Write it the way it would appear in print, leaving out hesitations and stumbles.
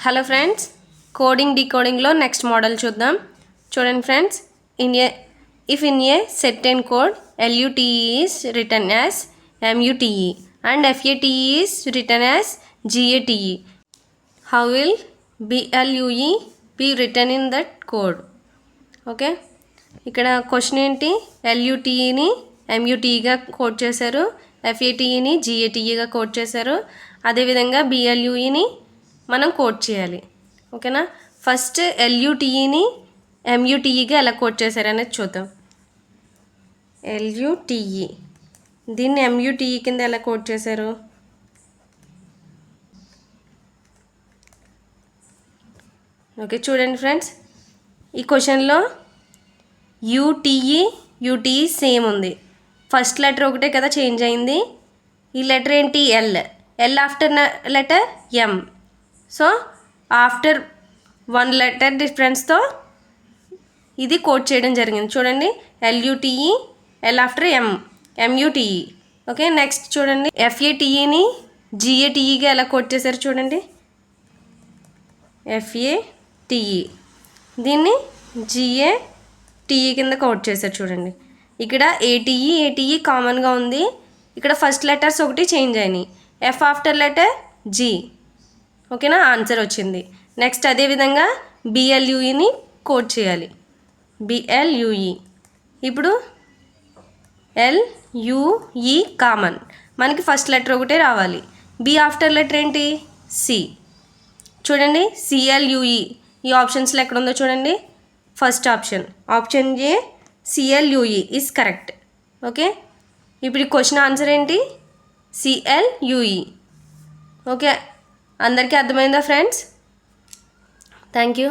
Hello friends, coding డీకోడింగ్లో next model చూద్దాం. చూడండి friends, if in a certain code LUTE is written as MUTE and FATE is written as GATE, how will BLUE be written in that code? Okay, ఇక్కడ question ఏంటి? LUTEని MUTEగా code చేశారు, FATEని GATEగా code చేశారు. అదేవిధంగా BLUEని మనం code చేయాలి. ఓకేనా? ఫస్ట్ LUTEని MUTEగా ఎలా code చేశారనేది చూద్దాం. LUTE దీన్ని MUTE కింద ఎలా కోడ్ చేశారు? ఓకే, చూడండి ఫ్రెండ్స్, ఈ క్వశ్చన్లో UTE సేమ్ ఉంది. ఫస్ట్ లెటర్ ఒకటే కదా చేంజ్ అయింది. ఈ లెటర్ ఏంటి? L after letter M. So after 1 letter డిఫరెన్స్తో ఇది కోడ్ చేయడం జరిగింది. చూడండి, LUTE L after MUTE. Okay, next చూడండి, FATEని GATEగా ఎలా కోడ్ చేశారు? చూడండి, FATE దీన్ని GATE కింద కోడ్ చేశారు. చూడండి, ఇక్కడ ATE కామన్గా ఉంది. ఇక్కడ ఫస్ట్ లెటర్స్ ఒకటి చేంజ్ అయినాయి. F after letter G. ఓకేనా? ఆన్సర్ వచ్చింది. నెక్స్ట్ అదేవిధంగా BLUEని కోడ్ చేయాలి. BLUE. ఇప్పుడు LUE కామన్, మనకి ఫస్ట్ లెటర్ ఒకటే రావాలి. B ఆఫ్టర్ లెటర్ ఏంటి? C. చూడండి, CLUE ఈ ఆప్షన్స్లో ఎక్కడ ఉందో చూడండి. First option A CLUE is correct. Okay, ఇప్పుడు ఈ క్వశ్చన్ ఆన్సర్ ఏంటి? CLUE. ఓకే, అందరికీ అర్థమైందా ఫ్రెండ్స్? Thank you.